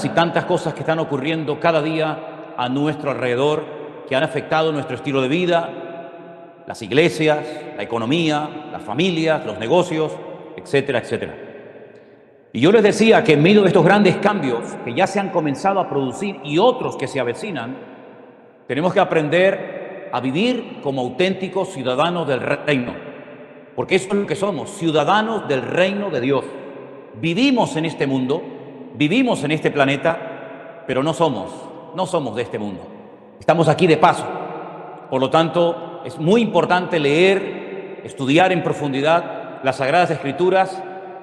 y tantas cosas que están ocurriendo cada día a nuestro alrededor, que han afectado nuestro estilo de vida, las iglesias, la economía, las familias, los negocios, etcétera, etcétera. Y yo les decía que en medio de estos grandes cambios que ya se han comenzado a producir y otros que se avecinan, tenemos que aprender a vivir como auténticos ciudadanos del reino, porque eso es lo que somos, ciudadanos del reino de Dios. Vivimos en este mundo, vivimos en este planeta, pero no somos de este mundo. Estamos aquí de paso. Por lo tanto, es muy importante leer, estudiar en profundidad las Sagradas Escrituras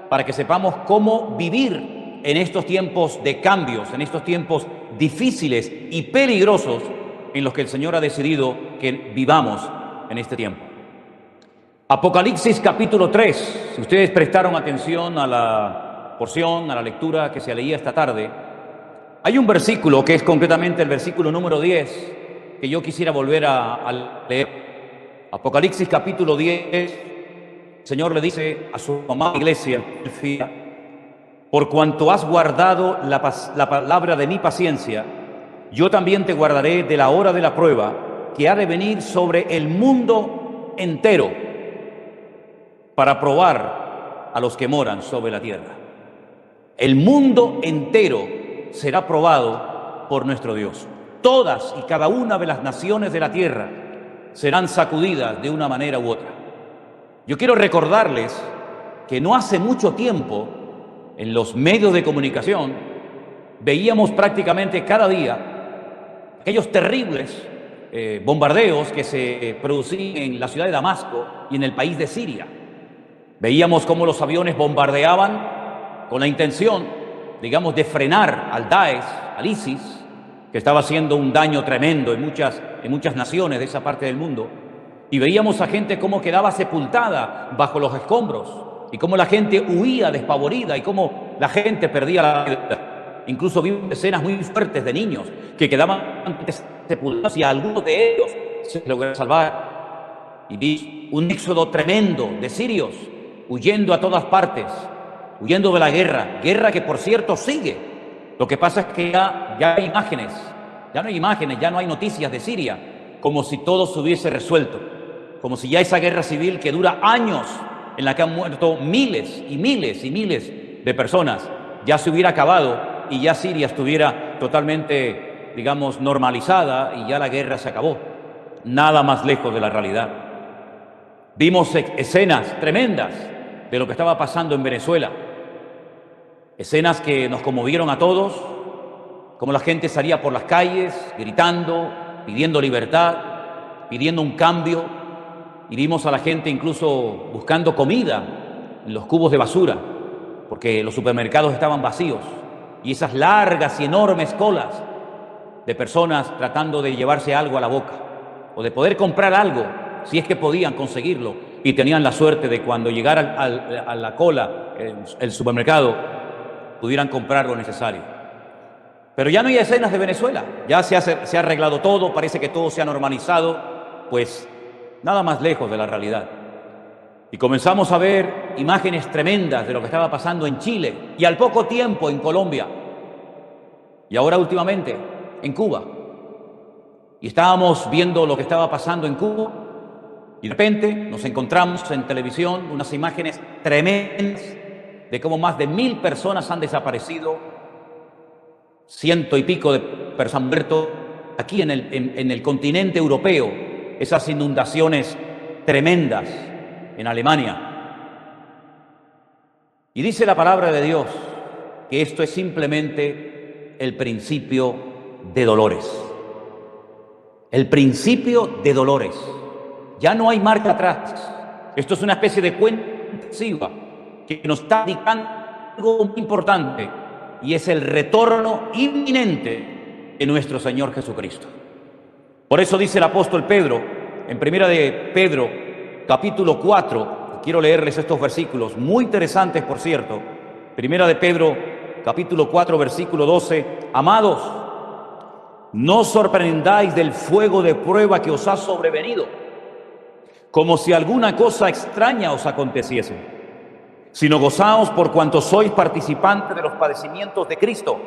para que sepamos cómo vivir en estos tiempos de cambios, en estos tiempos difíciles y peligrosos en los que el Señor ha decidido que vivamos en este tiempo. Apocalipsis capítulo 3, si ustedes prestaron atención a la porción, a la lectura que se leía esta tarde, hay un versículo que es concretamente el versículo número 10 que yo quisiera volver a leer. Apocalipsis capítulo 10, el Señor le dice a su amada iglesia, por cuanto has guardado la palabra de mi paciencia, yo también te guardaré de la hora de la prueba que ha de venir sobre el mundo entero para probar a los que moran sobre la tierra. El mundo entero será probado por nuestro Dios. Todas y cada una de las naciones de la tierra serán sacudidas de una manera u otra. Yo quiero recordarles que no hace mucho tiempo en los medios de comunicación veíamos prácticamente cada día aquellos terribles bombardeos que se producían en la ciudad de Damasco y en el país de Siria. Veíamos cómo los aviones bombardeaban con la intención, digamos, de frenar al Daesh, al ISIS, que estaba haciendo un daño tremendo en muchas naciones de esa parte del mundo. Y veíamos a gente cómo quedaba sepultada bajo los escombros y cómo la gente huía despavorida y cómo la gente perdía la vida. Incluso vimos escenas muy fuertes de niños que quedaban sepultados y a algunos de ellos se lograron salvar. Y vi un éxodo tremendo de sirios huyendo a todas partes, huyendo de la guerra que por cierto sigue. Lo que pasa es que ya hay imágenes, ya no hay noticias de Siria, como si todo se hubiese resuelto, como si ya esa guerra civil que dura años, en la que han muerto miles y miles y miles de personas, ya se hubiera acabado y ya Siria estuviera totalmente, digamos, normalizada y ya la guerra se acabó. Nada más lejos de la realidad. Vimos escenas tremendas de lo que estaba pasando en Venezuela, escenas que nos conmovieron a todos, como la gente salía por las calles gritando, pidiendo libertad, pidiendo un cambio, y vimos a la gente incluso buscando comida en los cubos de basura, porque los supermercados estaban vacíos, y esas largas y enormes colas de personas tratando de llevarse algo a la boca, o de poder comprar algo, si es que podían conseguirlo, y tenían la suerte de cuando llegara a la cola el supermercado, pudieran comprar lo necesario. Pero ya no hay escenas de Venezuela, ya se ha arreglado todo, parece que todo se ha normalizado, pues nada más lejos de la realidad. Y comenzamos a ver imágenes tremendas de lo que estaba pasando en Chile y al poco tiempo en Colombia y ahora últimamente en Cuba. Y estábamos viendo lo que estaba pasando en Cuba y de repente nos encontramos en televisión unas imágenes tremendas de cómo más de 1000 personas han desaparecido, 100 y pico de personas han muerto aquí en el continente europeo, esas inundaciones tremendas en Alemania. Y dice la palabra de Dios que esto es simplemente el principio de dolores. El principio de dolores. Ya no hay marcha atrás. Esto es una especie de cuenta regresiva que nos está indicando algo muy importante, y es el retorno inminente de nuestro Señor Jesucristo. Por eso dice el apóstol Pedro, en primera de Pedro, capítulo 4, quiero leerles estos versículos, muy interesantes por cierto. Primera de Pedro, capítulo 4, versículo 12, amados, no os sorprendáis del fuego de prueba que os ha sobrevenido, como si alguna cosa extraña os aconteciese, sino gozaos por cuanto sois participantes de los padecimientos de Cristo,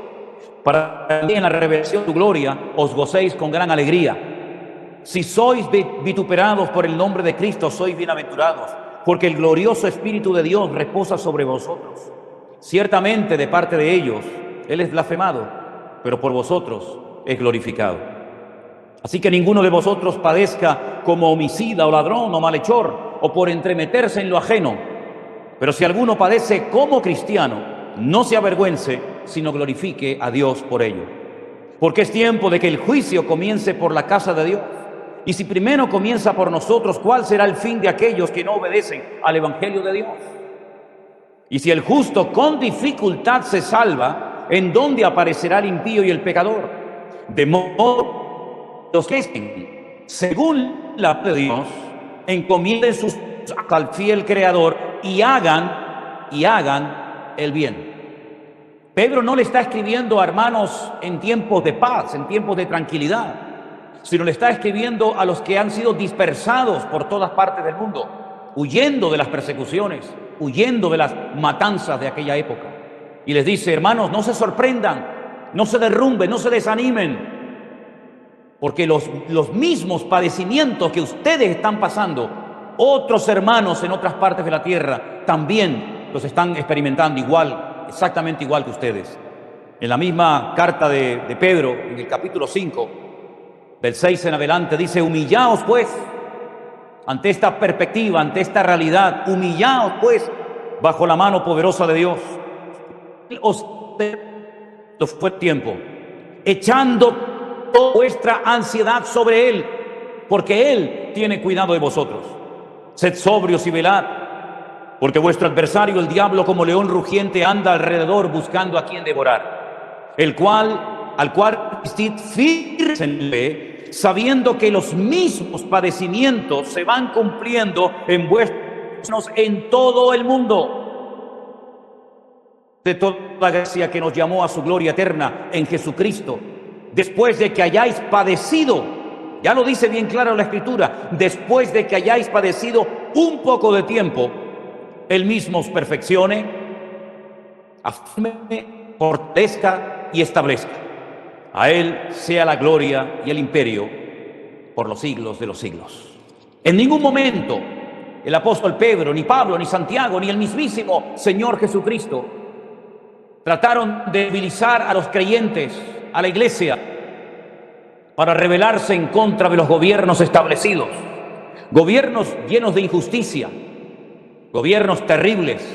para que en la revelación de tu gloria os gocéis con gran alegría. Si sois vituperados por el nombre de Cristo, sois bienaventurados, porque el glorioso Espíritu de Dios reposa sobre vosotros. Ciertamente de parte de ellos Él es blasfemado, pero por vosotros es glorificado. Así que ninguno de vosotros padezca como homicida o ladrón o malhechor, o por entremeterse en lo ajeno. Pero si alguno padece como cristiano, no se avergüence, sino glorifique a Dios por ello. Porque es tiempo de que el juicio comience por la casa de Dios. Y si primero comienza por nosotros, ¿cuál será el fin de aquellos que no obedecen al Evangelio de Dios? Y si el justo con dificultad se salva, ¿en dónde aparecerá el impío y el pecador? De modo que los que estén, según la palabra de Dios, encomienden sus actos al fiel Creador y hagan el bien. Pedro no le está escribiendo a hermanos en tiempos de paz, en tiempos de tranquilidad, sino le está escribiendo a los que han sido dispersados por todas partes del mundo, huyendo de las persecuciones, huyendo de las matanzas de aquella época. Y les dice: hermanos, no se sorprendan, no se derrumben, no se desanimen, porque los mismos padecimientos que ustedes están pasando, otros hermanos en otras partes de la tierra también los están experimentando igual, exactamente igual que ustedes. En la misma carta de Pedro, en el capítulo 5, del 6 en adelante, dice: humillaos pues ante esta perspectiva, ante esta realidad, humillaos pues bajo la mano poderosa de Dios. Os fue tiempo, echando toda vuestra ansiedad sobre Él, porque Él tiene cuidado de vosotros. Sed sobrios y velad, porque vuestro adversario, el diablo, como león rugiente, anda alrededor buscando a quien devorar, al cual resistid firmes en fe, sabiendo que los mismos padecimientos se van cumpliendo en vuestros en todo el mundo. De toda la gracia que nos llamó a su gloria eterna en Jesucristo, después de que hayáis padecido, ya lo dice bien claro la Escritura, después de que hayáis padecido un poco de tiempo, Él mismo os perfeccione, afirme, fortalezca y establezca. A Él sea la gloria y el imperio por los siglos de los siglos. En ningún momento el apóstol Pedro, ni Pablo, ni Santiago, ni el mismísimo Señor Jesucristo trataron de debilitar a los creyentes, a la iglesia, para rebelarse en contra de los gobiernos establecidos, gobiernos llenos de injusticia, gobiernos terribles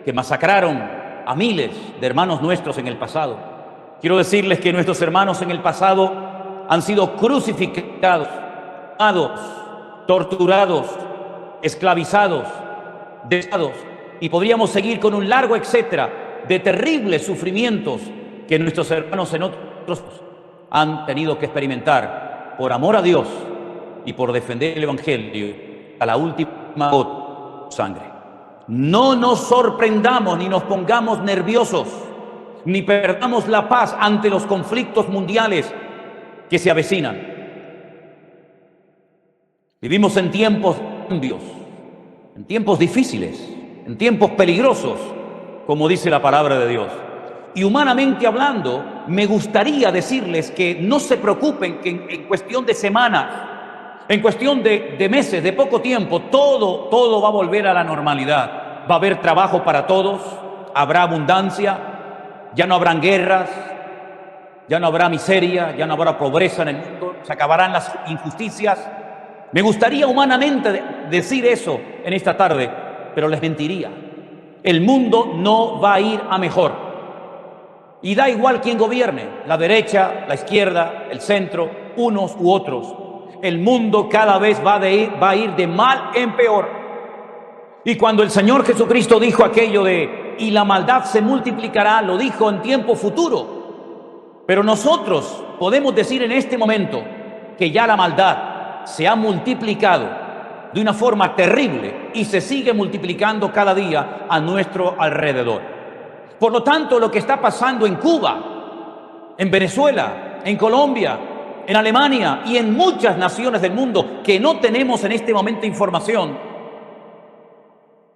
que masacraron a miles de hermanos nuestros en el pasado. Quiero decirles que nuestros hermanos en el pasado han sido crucificados, torturados, esclavizados, dejados, y podríamos seguir con un largo etcétera de terribles sufrimientos que nuestros hermanos en otros han tenido que experimentar por amor a Dios y por defender el Evangelio a la última gota de sangre. No nos sorprendamos ni nos pongamos nerviosos, ni perdamos la paz ante los conflictos mundiales que se avecinan. Vivimos en tiempos cambios, en tiempos difíciles, en tiempos peligrosos, como dice la palabra de Dios. Y humanamente hablando, me gustaría decirles que no se preocupen, que en cuestión de semanas, en cuestión de meses, de poco tiempo, todo va a volver a la normalidad. Va a haber trabajo para todos, habrá abundancia, ya no habrán guerras, ya no habrá miseria, ya no habrá pobreza en el mundo, se acabarán las injusticias. Me gustaría humanamente decir eso en esta tarde, pero les mentiría. El mundo no va a ir a mejor. Y da igual quién gobierne, la derecha, la izquierda, el centro, unos u otros. El mundo cada vez va a ir de mal en peor. Y cuando el Señor Jesucristo dijo aquello de y la maldad se multiplicará, lo dijo en tiempo futuro. Pero nosotros podemos decir en este momento que ya la maldad se ha multiplicado de una forma terrible y se sigue multiplicando cada día a nuestro alrededor. Por lo tanto, lo que está pasando en Cuba, en Venezuela, en Colombia, en Alemania y en muchas naciones del mundo que no tenemos en este momento información,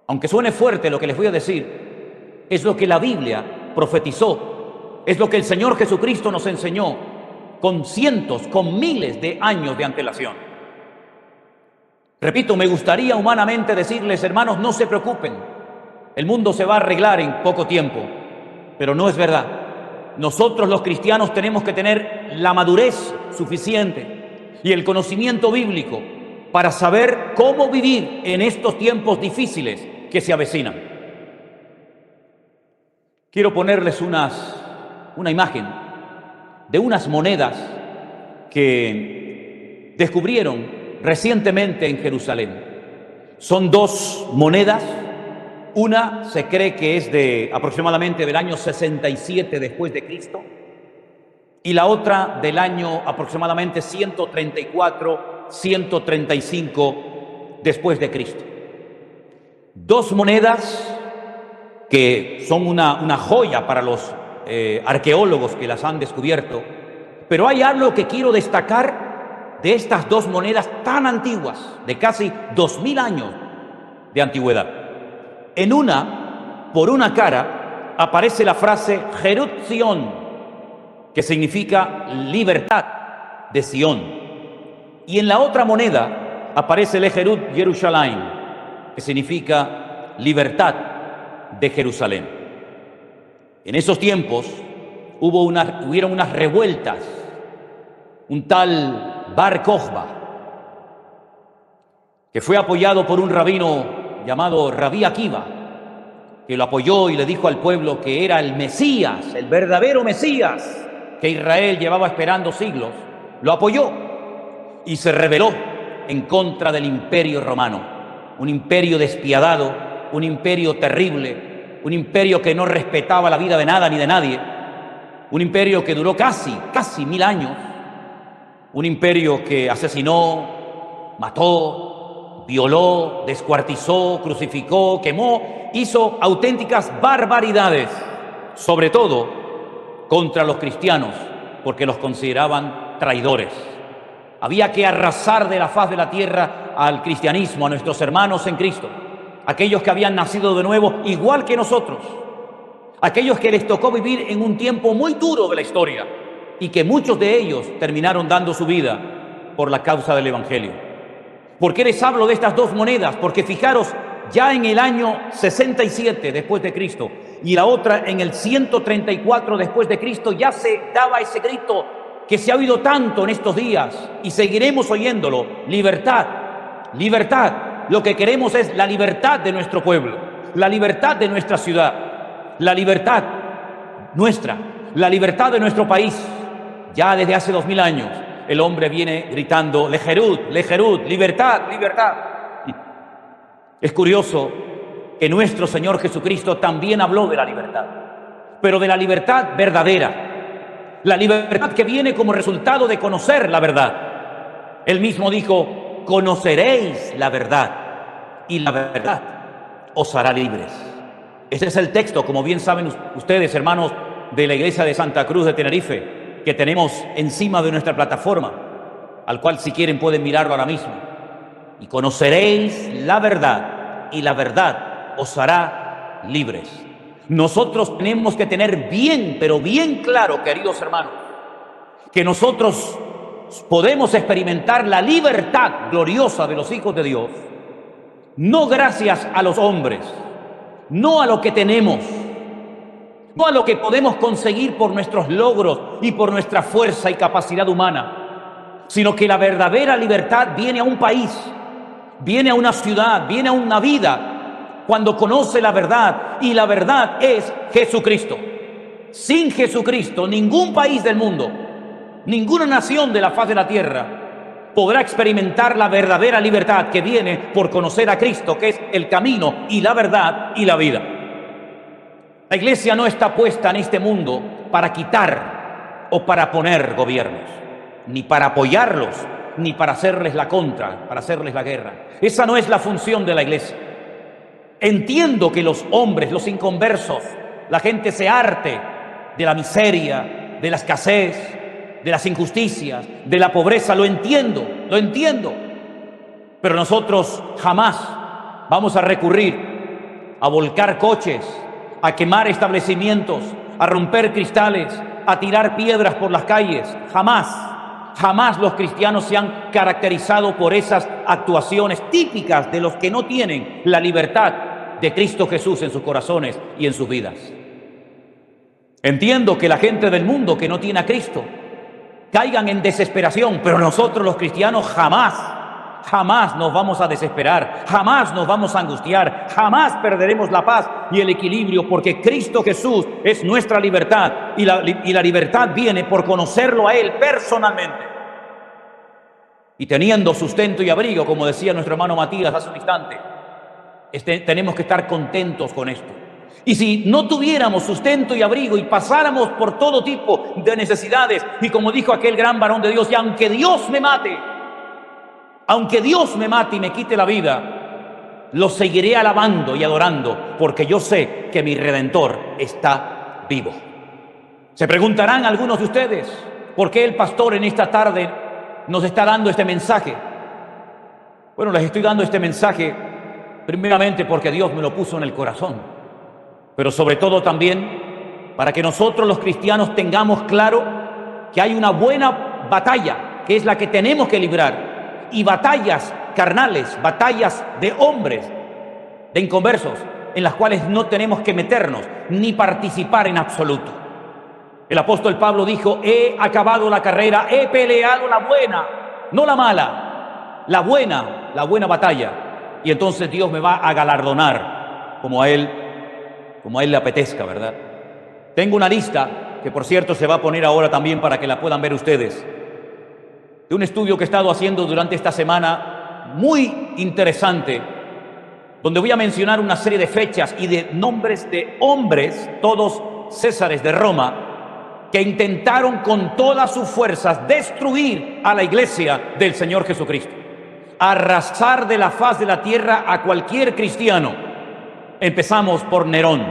aunque suene fuerte lo que les voy a decir, es lo que la Biblia profetizó Es lo que el Señor Jesucristo nos enseñó con cientos, con miles de años de antelación. Repito, me gustaría humanamente decirles, hermanos, no se preocupen, el mundo se va a arreglar en poco tiempo, pero no es verdad. Nosotros los cristianos tenemos que tener la madurez suficiente y el conocimiento bíblico para saber cómo vivir en estos tiempos difíciles que se avecinan. Quiero ponerles una imagen de unas monedas que descubrieron recientemente en Jerusalén. Son dos monedas. Una se cree que es de aproximadamente del año 67 después de Cristo y la otra del año aproximadamente 134, 135 después de Cristo. Dos monedas que son una joya para los arqueólogos que las han descubierto, pero hay algo que quiero destacar de estas dos monedas tan antiguas, de casi 2000 años de antigüedad. En una, por una cara, aparece la frase Jerut Zion, que significa libertad de Sion. Y en la otra moneda aparece el Jerut Jerusalén, que significa libertad de Jerusalén. En esos tiempos hubieron unas revueltas. Un tal Bar Kokhba, que fue apoyado por un rabino llamado Rabí Akiva, que lo apoyó y le dijo al pueblo que era el Mesías, el verdadero Mesías que Israel llevaba esperando siglos, lo apoyó y se rebeló en contra del imperio romano, un imperio despiadado, un imperio terrible, un imperio que no respetaba la vida de nada ni de nadie, un imperio que duró casi 1000 años, un imperio que asesinó, mató, violó, descuartizó, crucificó, quemó, hizo auténticas barbaridades, sobre todo contra los cristianos, porque los consideraban traidores. Había que arrasar de la faz de la tierra al cristianismo, a nuestros hermanos en Cristo, aquellos que habían nacido de nuevo igual que nosotros, aquellos que les tocó vivir en un tiempo muy duro de la historia y que muchos de ellos terminaron dando su vida por la causa del Evangelio. ¿Por qué les hablo de estas dos monedas? Porque fijaros, ya en el año 67 después de Cristo y la otra en el 134 después de Cristo ya se daba ese grito que se ha oído tanto en estos días y seguiremos oyéndolo: libertad, libertad. Lo que queremos es la libertad de nuestro pueblo, la libertad de nuestra ciudad, la libertad nuestra, la libertad de nuestro país. Ya desde hace 2000 años el hombre viene gritando lejerut, libertad, libertad. Es curioso que nuestro Señor Jesucristo también habló de la libertad, pero de la libertad verdadera, la libertad que viene como resultado de conocer la verdad. Él mismo dijo: conoceréis la verdad y la verdad os hará libres. Ese es el texto, como bien saben ustedes, hermanos de la iglesia de Santa Cruz de Tenerife, que tenemos encima de nuestra plataforma, al cual si quieren pueden mirarlo ahora mismo. Y conoceréis la verdad y la verdad os hará libres. Nosotros tenemos que tener bien, pero bien claro, queridos hermanos, que nosotros podemos experimentar la libertad gloriosa de los hijos de Dios, no gracias a los hombres, no a lo que tenemos, no a lo que podemos conseguir por nuestros logros y por nuestra fuerza y capacidad humana, sino que la verdadera libertad viene a un país, viene a una ciudad, viene a una vida, cuando conoce la verdad, y la verdad es Jesucristo. Sin Jesucristo, ningún país del mundo, ninguna nación de la faz de la tierra podrá experimentar la verdadera libertad que viene por conocer a Cristo, que es el camino y la verdad y la vida. La iglesia no está puesta en este mundo para quitar o para poner gobiernos, ni para apoyarlos, ni para hacerles la contra, para hacerles la guerra. Esa no es la función de la iglesia. Entiendo que los hombres, los inconversos, la gente se harte de la miseria, de la escasez, de las injusticias, de la pobreza. Lo entiendo. Pero nosotros jamás vamos a recurrir a volcar coches, a quemar establecimientos, a romper cristales, a tirar piedras por las calles. Jamás. Jamás los cristianos se han caracterizado por esas actuaciones típicas de los que no tienen la libertad de Cristo Jesús en sus corazones y en sus vidas. Entiendo que la gente del mundo que no tiene a Cristo caigan en desesperación, pero nosotros los cristianos jamás nos vamos a desesperar, jamás nos vamos a angustiar, jamás perderemos la paz y el equilibrio, porque Cristo Jesús es nuestra libertad y la libertad viene por conocerlo a Él personalmente. Y teniendo sustento y abrigo, como decía nuestro hermano Matías hace un instante, tenemos que estar contentos con esto. Y si no tuviéramos sustento y abrigo y pasáramos por todo tipo de necesidades, y como dijo aquel gran varón de Dios, y aunque Dios me mate y me quite la vida, lo seguiré alabando y adorando, porque yo sé que mi Redentor está vivo. Se preguntarán algunos de ustedes, ¿por qué el pastor en esta tarde nos está dando este mensaje? Bueno, les estoy dando este mensaje primeramente porque Dios me lo puso en el corazón, pero sobre todo también para que nosotros los cristianos tengamos claro que hay una buena batalla, que es la que tenemos que librar, y batallas carnales, batallas de hombres, de inconversos, en las cuales no tenemos que meternos ni participar en absoluto. El apóstol Pablo dijo: he acabado la carrera, he peleado la buena, no la mala, la buena batalla. Y entonces Dios me va a galardonar como a Él le apetezca, ¿verdad? Tengo una lista, que por cierto se va a poner ahora también para que la puedan ver ustedes, de un estudio que he estado haciendo durante esta semana, muy interesante, donde voy a mencionar una serie de fechas y de nombres de hombres, todos césares de Roma, que intentaron con todas sus fuerzas destruir a la iglesia del Señor Jesucristo, arrasar de la faz de la tierra a cualquier cristiano. Empezamos por Nerón,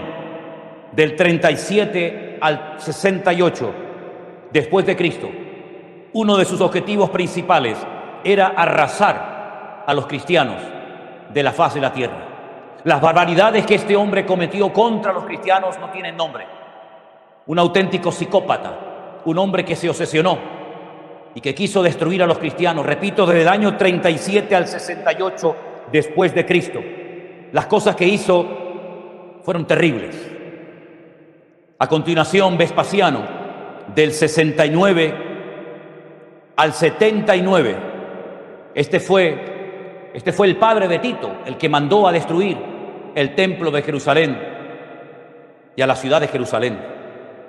del 37 al 68 después de Cristo. Uno de sus objetivos principales era arrasar a los cristianos de la faz de la tierra. Las barbaridades que este hombre cometió contra los cristianos no tienen nombre. Un auténtico psicópata, un hombre que se obsesionó y que quiso destruir a los cristianos, repito, desde el año 37 al 68 después de Cristo. Las cosas que hizo fueron terribles. A continuación, Vespasiano, del 69 al 79. Este fue el padre de Tito, el que mandó a destruir el templo de Jerusalén y a la ciudad de Jerusalén.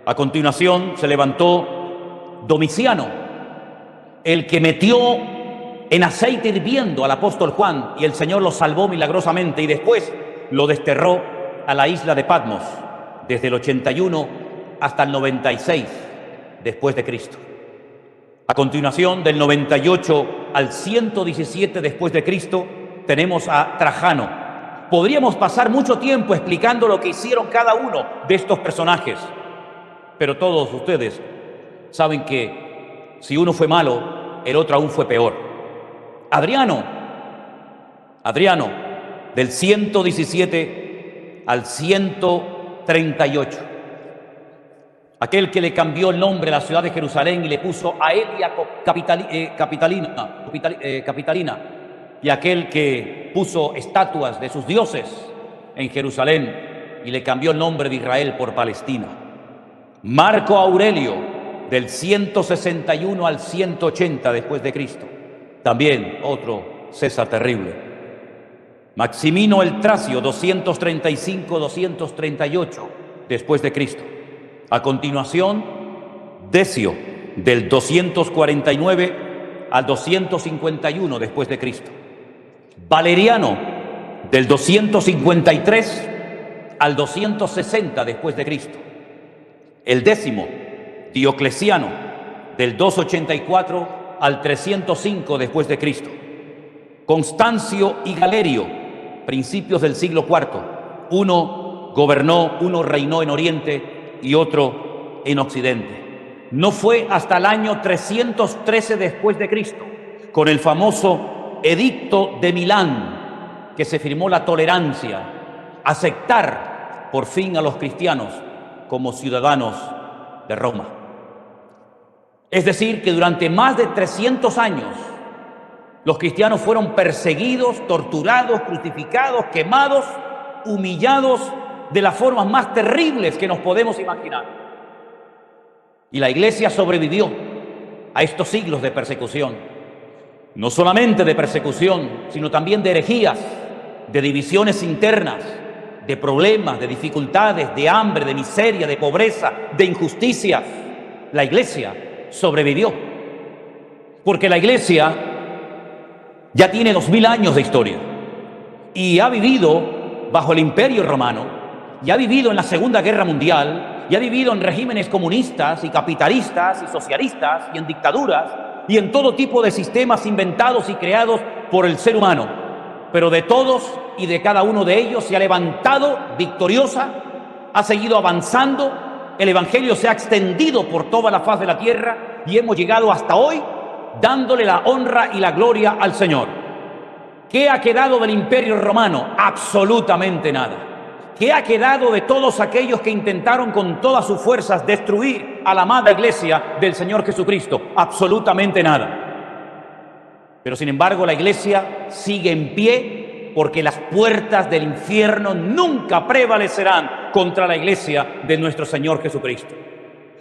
A continuación se levantó Domiciano, el que metió en aceite hirviendo al apóstol Juan, y el Señor lo salvó milagrosamente, y después lo desterró a la isla de Patmos, desde el 81 hasta el 96 después de Cristo. A continuación, del 98 al 117 después de Cristo, tenemos a Trajano. Podríamos pasar mucho tiempo explicando lo que hicieron cada uno de estos personajes, pero todos ustedes saben que si uno fue malo, el otro aún fue peor. Adriano, del 117 al 138. Aquel que le cambió el nombre a la ciudad de Jerusalén y le puso Aelia Capitalina, y aquel que puso estatuas de sus dioses en Jerusalén y le cambió el nombre de Israel por Palestina. Marco Aurelio, del 161 al 180 después de Cristo, también otro César terrible. Maximino el Tracio, 235-238 después de Cristo. A continuación, Decio, del 249 al 251 después de Cristo. Valeriano, del 253 al 260 después de Cristo. El 10º, Diocleciano, del 284 al 305 después de Cristo. Constancio y Galerio, principios del siglo IV. Uno gobernó, uno reinó en Oriente y otro en Occidente. No fue hasta el año 313 después de Cristo, con el famoso Edicto de Milán, que se firmó la tolerancia, aceptar por fin a los cristianos como ciudadanos de Roma. Es decir, que durante más de 300 años los cristianos fueron perseguidos, torturados, crucificados, quemados, humillados de las formas más terribles que nos podemos imaginar. Y la Iglesia sobrevivió a estos siglos de persecución. No solamente de persecución, sino también de herejías, de divisiones internas, de problemas, de dificultades, de hambre, de miseria, de pobreza, de injusticias. La Iglesia sobrevivió. Porque la Iglesia ya tiene 2000 años de historia y ha vivido bajo el Imperio Romano, y ha vivido en la Segunda Guerra Mundial, y ha vivido en regímenes comunistas y capitalistas y socialistas y en dictaduras y en todo tipo de sistemas inventados y creados por el ser humano. Pero de todos y de cada uno de ellos se ha levantado victoriosa, ha seguido avanzando, el Evangelio se ha extendido por toda la faz de la tierra y hemos llegado hasta hoy dándole la honra y la gloria al Señor. ¿Qué ha quedado del Imperio Romano? Absolutamente nada. ¿Qué ha quedado de todos aquellos que intentaron con todas sus fuerzas destruir a la amada Iglesia del Señor Jesucristo? Absolutamente nada. Pero sin embargo la Iglesia sigue en pie, porque las puertas del infierno nunca prevalecerán contra la Iglesia de nuestro Señor Jesucristo.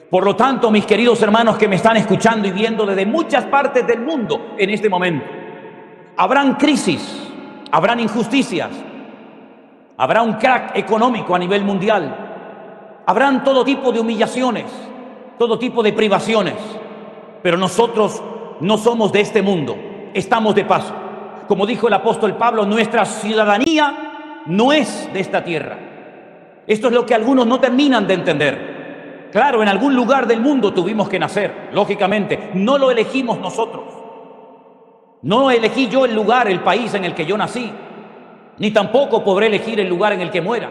Por lo tanto, mis queridos hermanos que me están escuchando y viendo desde muchas partes del mundo en este momento, habrán crisis, habrán injusticias, habrá un crack económico a nivel mundial, habrán todo tipo de humillaciones, todo tipo de privaciones, pero nosotros no somos de este mundo, estamos de paso. Como dijo el apóstol Pablo, nuestra ciudadanía no es de esta tierra. Esto es lo que algunos no terminan de entender. Claro, en algún lugar del mundo tuvimos que nacer, lógicamente, no lo elegimos nosotros. No elegí yo el lugar, el país en el que yo nací, ni tampoco podré elegir el lugar en el que muera.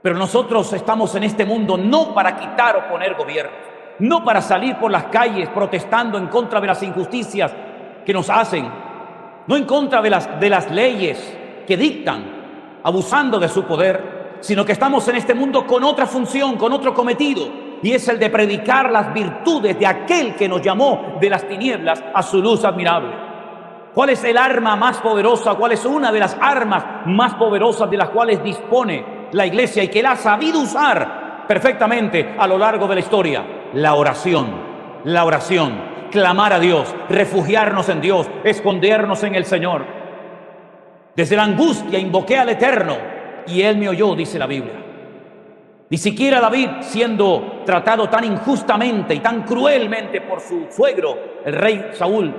Pero nosotros estamos en este mundo no para quitar o poner gobiernos, no para salir por las calles protestando en contra de las injusticias que nos hacen, no en contra de las leyes que dictan, abusando de su poder, sino que estamos en este mundo con otra función, con otro cometido, y es el de predicar las virtudes de aquel que nos llamó de las tinieblas a su luz admirable. ¿Cuál es el arma más poderosa? ¿Cuál es una de las armas más poderosas de las cuales dispone la Iglesia y que la ha sabido usar perfectamente a lo largo de la historia? La oración, clamar a Dios, refugiarnos en Dios, escondernos en el Señor. Desde la angustia invoqué al Eterno y Él me oyó, dice la Biblia. Ni siquiera David, siendo tratado tan injustamente y tan cruelmente por su suegro, el rey Saúl,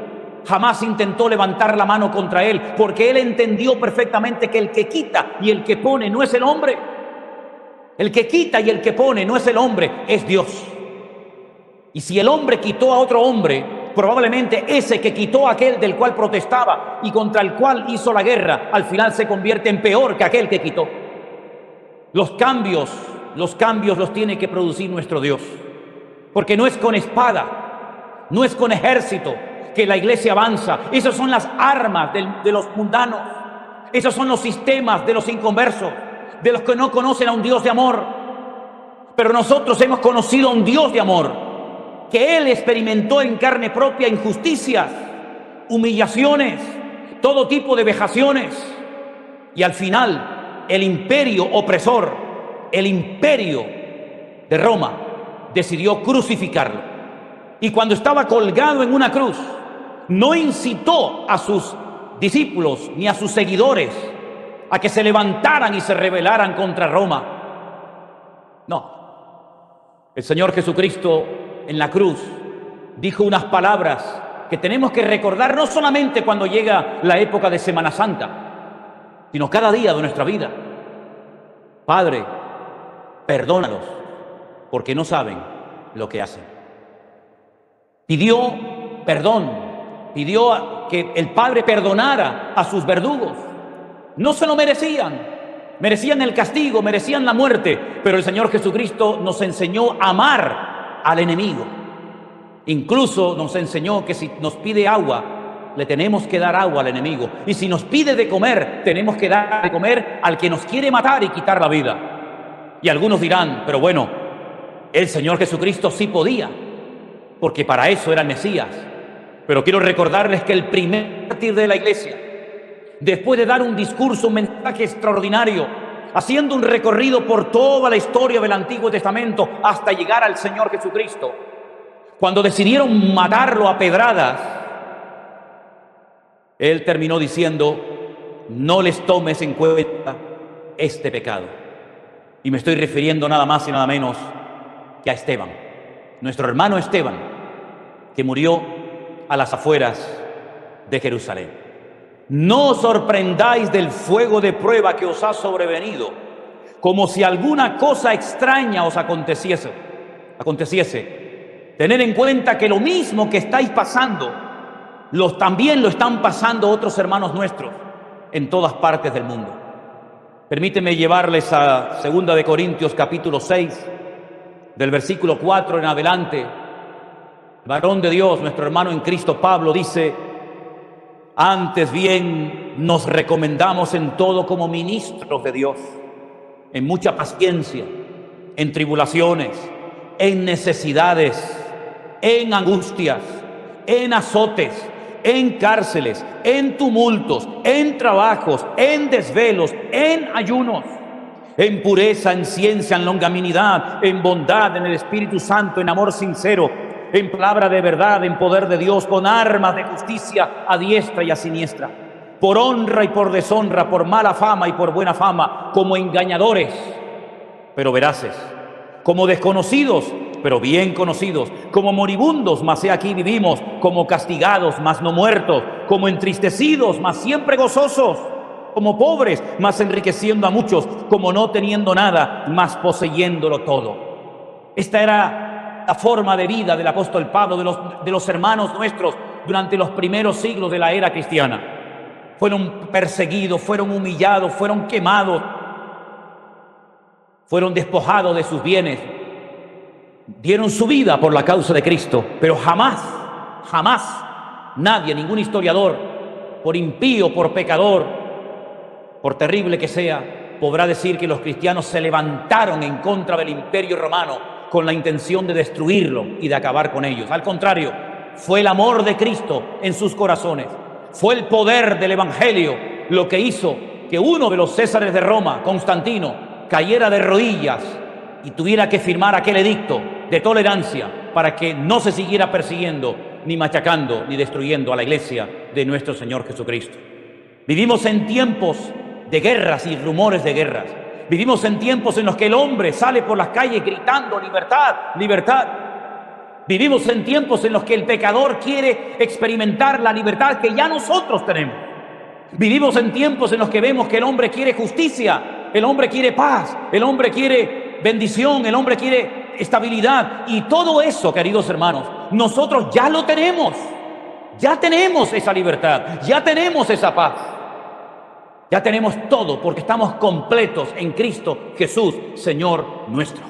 jamás intentó levantar la mano contra él, porque él entendió perfectamente que el que quita y el que pone no es el hombre. El que quita y el que pone no es el hombre, es Dios. Y si el hombre quitó a otro hombre, probablemente ese que quitó a aquel del cual protestaba y contra el cual hizo la guerra, al final se convierte en peor que aquel que quitó. Los cambios los tiene que producir nuestro Dios, porque no es con espada, no es con ejército que la Iglesia avanza. Esas son las armas de los mundanos, esos son los sistemas de los inconversos, de los que no conocen a un Dios de amor. Pero nosotros hemos conocido a un Dios de amor, que Él experimentó en carne propia injusticias, humillaciones, todo tipo de vejaciones, y al final el imperio opresor, el imperio de Roma, decidió crucificarlo. Y cuando estaba colgado en una cruz, no incitó a sus discípulos ni a sus seguidores a que se levantaran y se rebelaran contra Roma. No, el Señor Jesucristo en la cruz dijo unas palabras que tenemos que recordar no solamente cuando llega la época de Semana Santa, sino cada día de nuestra vida. Padre, perdónalos, porque no saben lo que hacen. Pidió perdón, pidió que el Padre perdonara a sus verdugos. No se lo merecían el castigo, merecían la muerte, pero el Señor Jesucristo nos enseñó a amar al enemigo. Incluso nos enseñó que si nos pide agua, le tenemos que dar agua al enemigo, y si nos pide de comer, tenemos que dar de comer al que nos quiere matar y quitar la vida. Y algunos dirán, pero bueno, el Señor Jesucristo sí podía, porque para eso era el Mesías. Pero quiero recordarles que el primer mártir de la iglesia, después de dar un discurso, un mensaje extraordinario, haciendo un recorrido por toda la historia del Antiguo Testamento hasta llegar al Señor Jesucristo, cuando decidieron matarlo a pedradas, él terminó diciendo: no les tomes en cuenta este pecado. Y me estoy refiriendo nada más y nada menos que a Esteban, nuestro hermano Esteban, que murió a las afueras de Jerusalén. No os sorprendáis del fuego de prueba que os ha sobrevenido, como si alguna cosa extraña os aconteciese. Tened en cuenta que lo mismo que estáis pasando, también lo están pasando otros hermanos nuestros en todas partes del mundo. Permíteme llevarles a 2 de Corintios capítulo 6, del versículo 4 en adelante. El varón de Dios, nuestro hermano en Cristo Pablo, dice: antes bien nos recomendamos en todo como ministros de Dios, en mucha paciencia, en tribulaciones, en necesidades, en angustias, en azotes, en cárceles, en tumultos, en trabajos, en desvelos, en ayunos, en pureza, en ciencia, en longanimidad, en bondad, en el Espíritu Santo, en amor sincero, en palabra de verdad, en poder de Dios, con armas de justicia a diestra y a siniestra, por honra y por deshonra, por mala fama y por buena fama, como engañadores, pero veraces, como desconocidos, pero bien conocidos, como moribundos, mas he aquí vivimos, como castigados, mas no muertos, como entristecidos, mas siempre gozosos, como pobres, mas enriqueciendo a muchos, como no teniendo nada, mas poseyéndolo todo. Esta era la forma de vida del apóstol Pablo, de los hermanos nuestros durante los primeros siglos de la era cristiana. Fueron perseguidos, fueron humillados, fueron quemados, fueron despojados de sus bienes, dieron su vida por la causa de Cristo, pero jamás nadie, ningún historiador, por impío, por pecador, por terrible que sea, podrá decir que los cristianos se levantaron en contra del Imperio Romano con la intención de destruirlo y de acabar con ellos. Al contrario, fue el amor de Cristo en sus corazones, fue el poder del Evangelio lo que hizo que uno de los césares de Roma, Constantino, cayera de rodillas y tuviera que firmar aquel edicto de tolerancia para que no se siguiera persiguiendo, ni machacando, ni destruyendo a la iglesia de nuestro Señor Jesucristo. Vivimos en tiempos de guerras y rumores de guerras. Vivimos en tiempos en los que el hombre sale por las calles gritando libertad, libertad. Vivimos en tiempos en los que el pecador quiere experimentar la libertad que ya nosotros tenemos. Vivimos en tiempos en los que vemos que el hombre quiere justicia, el hombre quiere paz, el hombre quiere bendición, el hombre quiere estabilidad. Y todo eso, queridos hermanos, nosotros ya lo tenemos. Ya tenemos esa libertad, ya tenemos esa paz. Ya tenemos todo porque estamos completos en Cristo Jesús, Señor nuestro.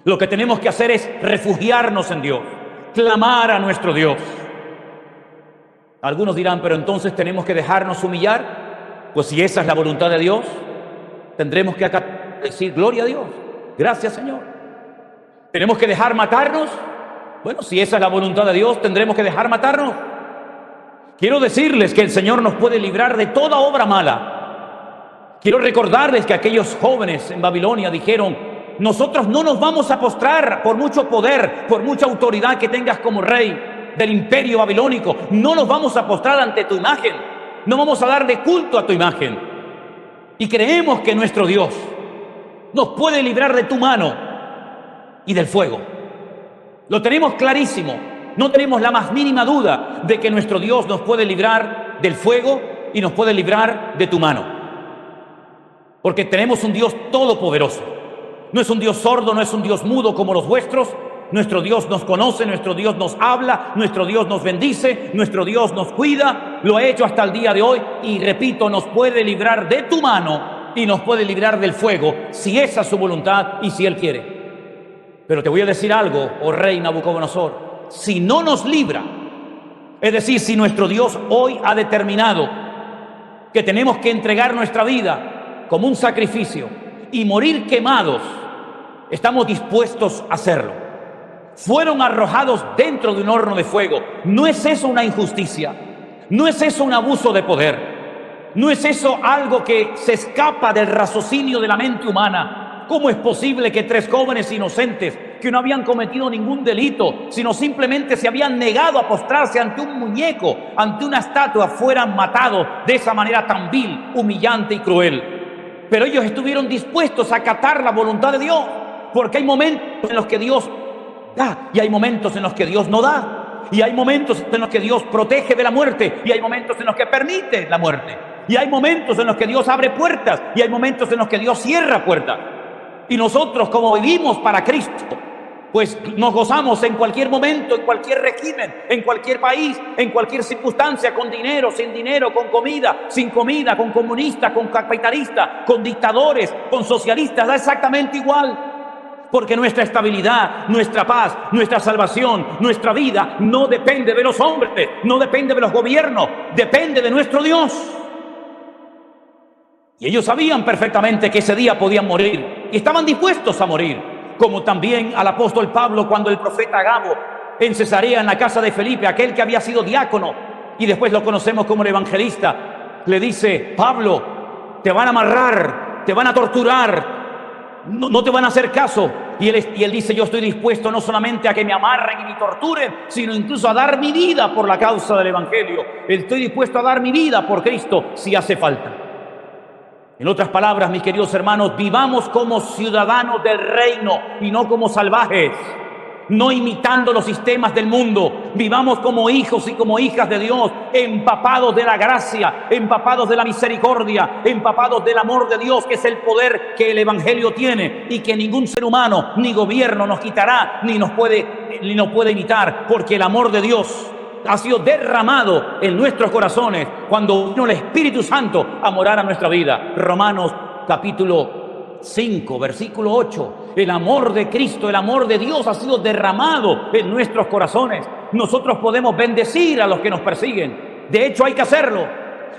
Lo que tenemos que hacer es refugiarnos en Dios, clamar a nuestro Dios. Algunos dirán, pero entonces tenemos que dejarnos humillar. Pues si esa es la voluntad de Dios, tendremos que acá decir gloria a Dios, gracias Señor. ¿Tenemos que dejar matarnos? Bueno, si esa es la voluntad de Dios, tendremos que dejar matarnos. Quiero decirles que el Señor nos puede librar de toda obra mala. Quiero recordarles que aquellos jóvenes en Babilonia dijeron: nosotros no nos vamos a postrar por mucho poder, por mucha autoridad que tengas como rey del imperio babilónico. No nos vamos a postrar ante tu imagen, no vamos a darle culto a tu imagen. Y creemos que nuestro Dios nos puede librar de tu mano y del fuego. Lo tenemos clarísimo. No tenemos la más mínima duda de que nuestro Dios nos puede librar del fuego y nos puede librar de tu mano. Porque tenemos un Dios todopoderoso. No es un Dios sordo, no es un Dios mudo como los vuestros. Nuestro Dios nos conoce, nuestro Dios nos habla, nuestro Dios nos bendice, nuestro Dios nos cuida. Lo ha hecho hasta el día de hoy y, repito, nos puede librar de tu mano y nos puede librar del fuego si esa es su voluntad y si Él quiere. Pero te voy a decir algo, oh rey Nabucodonosor. Si no nos libra, es decir, si nuestro Dios hoy ha determinado que tenemos que entregar nuestra vida como un sacrificio y morir quemados, estamos dispuestos a hacerlo. Fueron arrojados dentro de un horno de fuego. ¿No es eso una injusticia? ¿No es eso un abuso de poder? ¿No es eso algo que se escapa del raciocinio de la mente humana? ¿Cómo es posible que 3 jóvenes inocentes que no habían cometido ningún delito, sino simplemente se habían negado a postrarse ante un muñeco, ante una estatua, fueran matados de esa manera tan vil, humillante y cruel? Pero ellos estuvieron dispuestos a acatar la voluntad de Dios, porque hay momentos en los que Dios da y hay momentos en los que Dios no da. Y hay momentos en los que Dios protege de la muerte y hay momentos en los que permite la muerte. Y hay momentos en los que Dios abre puertas y hay momentos en los que Dios cierra puertas. Y nosotros, como vivimos para Cristo, pues nos gozamos en cualquier momento, en cualquier régimen, en cualquier país, en cualquier circunstancia, con dinero, sin dinero, con comida, sin comida, con comunistas, con capitalistas, con dictadores, con socialistas, da exactamente igual. Porque nuestra estabilidad, nuestra paz, nuestra salvación, nuestra vida no depende de los hombres, no depende de los gobiernos, depende de nuestro Dios. Y ellos sabían perfectamente que ese día podían morir y estaban dispuestos a morir, como también al apóstol Pablo cuando el profeta Agabo en Cesarea, en la casa de Felipe, aquel que había sido diácono y después lo conocemos como el evangelista, le dice: Pablo, te van a amarrar, te van a torturar, no te van a hacer caso. Y él dice: yo estoy dispuesto no solamente a que me amarren y me torturen, sino incluso a dar mi vida por la causa del evangelio. Estoy dispuesto a dar mi vida por Cristo si hace falta. En otras palabras, mis queridos hermanos, vivamos como ciudadanos del reino y no como salvajes, no imitando los sistemas del mundo. Vivamos como hijos y como hijas de Dios, empapados de la gracia, empapados de la misericordia, empapados del amor de Dios, que es el poder que el evangelio tiene y que ningún ser humano ni gobierno nos quitará ni nos puede imitar, porque el amor de Dios ha sido derramado en nuestros corazones cuando vino el Espíritu Santo a morar a nuestra vida. Romanos capítulo 5, versículo 8. El amor de Cristo, el amor de Dios ha sido derramado en nuestros corazones. Nosotros podemos bendecir a los que nos persiguen. De hecho, hay que hacerlo.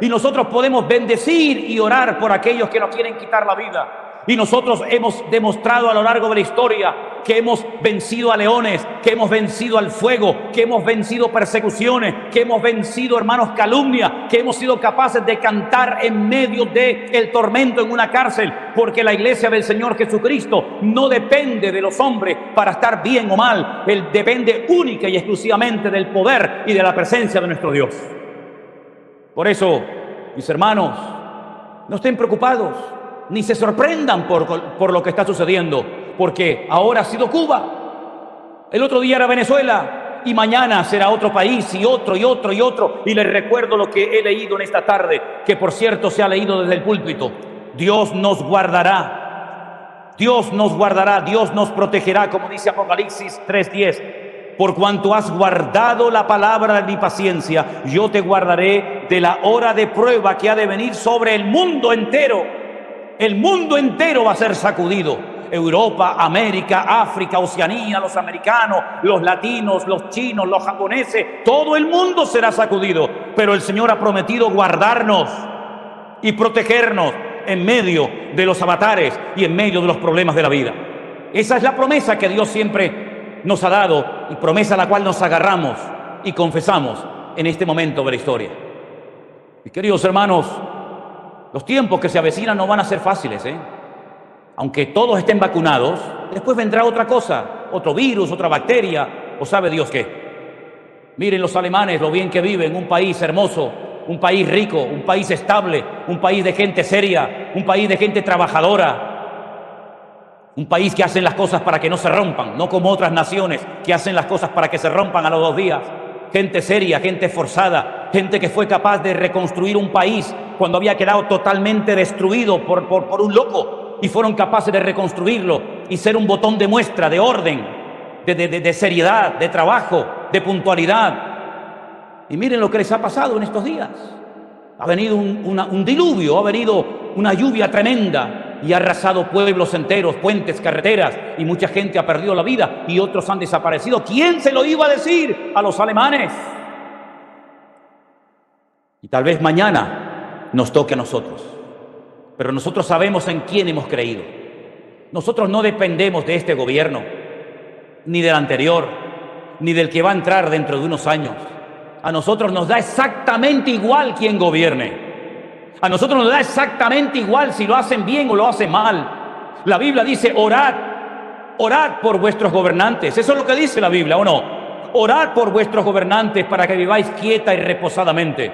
Y nosotros podemos bendecir y orar por aquellos que nos quieren quitar la vida. Y nosotros hemos demostrado a lo largo de la historia que hemos vencido a leones, que hemos vencido al fuego, que hemos vencido persecuciones, que hemos vencido, hermanos, calumnia, que hemos sido capaces de cantar en medio del tormento en una cárcel, porque la iglesia del Señor Jesucristo no depende de los hombres para estar bien o mal. Él depende única y exclusivamente del poder y de la presencia de nuestro Dios. Por eso, mis hermanos, no estén preocupados, ni se sorprendan por lo que está sucediendo, porque ahora ha sido Cuba, el otro día era Venezuela y mañana será otro país y otro y otro y otro. Y les recuerdo lo que he leído en esta tarde, que por cierto se ha leído desde el púlpito: Dios nos guardará, Dios nos guardará, Dios nos protegerá, como dice Apocalipsis 3:10. Por cuanto has guardado la palabra de mi paciencia, yo te guardaré de la hora de prueba que ha de venir sobre el mundo entero. El mundo entero va a ser sacudido. Europa, América, África, Oceanía, los americanos, los latinos, los chinos, los japoneses, todo el mundo será sacudido. Pero el Señor ha prometido guardarnos y protegernos en medio de los avatares y en medio de los problemas de la vida. Esa es la promesa que Dios siempre nos ha dado y promesa a la cual nos agarramos y confesamos en este momento de la historia. Mis queridos hermanos, los tiempos que se avecinan no van a ser fáciles, Aunque todos estén vacunados, después vendrá otra cosa, otro virus, otra bacteria, o sabe Dios qué. Miren los alemanes, lo bien que viven, un país hermoso, un país rico, un país estable, un país de gente seria, un país de gente trabajadora, un país que hacen las cosas para que no se rompan, no como otras naciones que hacen las cosas para que se rompan a los 2 días. Gente seria, gente esforzada, gente que fue capaz de reconstruir un país cuando había quedado totalmente destruido por un loco, y fueron capaces de reconstruirlo y ser un botón de muestra, de orden, de seriedad, de trabajo, de puntualidad. Y miren lo que les ha pasado en estos días. Ha venido un diluvio, ha venido una lluvia tremenda y ha arrasado pueblos enteros, puentes, carreteras, y mucha gente ha perdido la vida y otros han desaparecido. ¿Quién se lo iba a decir a los alemanes? Y tal vez mañana nos toque a nosotros, pero nosotros sabemos en quién hemos creído. Nosotros no dependemos de este gobierno, ni del anterior, ni del que va a entrar dentro de unos años. A nosotros nos da exactamente igual quién gobierne. A nosotros nos da exactamente igual si lo hacen bien o lo hacen mal. La Biblia dice, orad, orad por vuestros gobernantes. Eso es lo que dice la Biblia, ¿o no? Orad por vuestros gobernantes para que viváis quieta y reposadamente.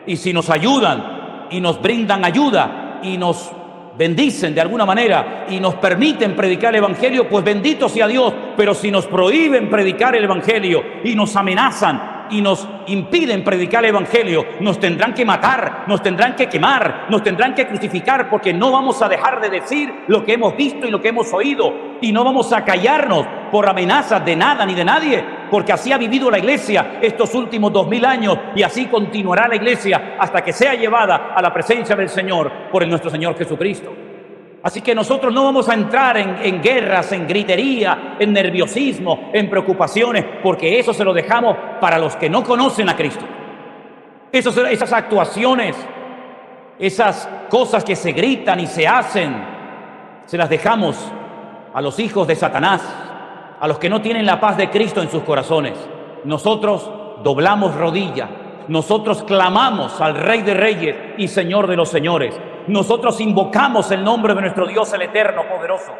Y si nos ayudan y nos brindan ayuda y nos bendicen de alguna manera y nos permiten predicar el Evangelio, pues bendito sea Dios. Pero si nos prohíben predicar el Evangelio y nos amenazan y nos impiden predicar el Evangelio, nos tendrán que matar, nos tendrán que quemar, nos tendrán que crucificar, porque no vamos a dejar de decir lo que hemos visto y lo que hemos oído, y no vamos a callarnos por amenazas de nada ni de nadie, porque así ha vivido la iglesia estos últimos 2000 años, y así continuará la iglesia hasta que sea llevada a la presencia del Señor por nuestro Señor Jesucristo. Así que nosotros no vamos a entrar en guerras, en gritería, en nerviosismo, en preocupaciones, porque eso se lo dejamos para los que no conocen a Cristo. Esas actuaciones, esas cosas que se gritan y se hacen, se las dejamos a los hijos de Satanás, a los que no tienen la paz de Cristo en sus corazones. Nosotros doblamos rodilla, nosotros clamamos al Rey de Reyes y Señor de los Señores. Nosotros invocamos el nombre de nuestro Dios, el Eterno, Poderoso.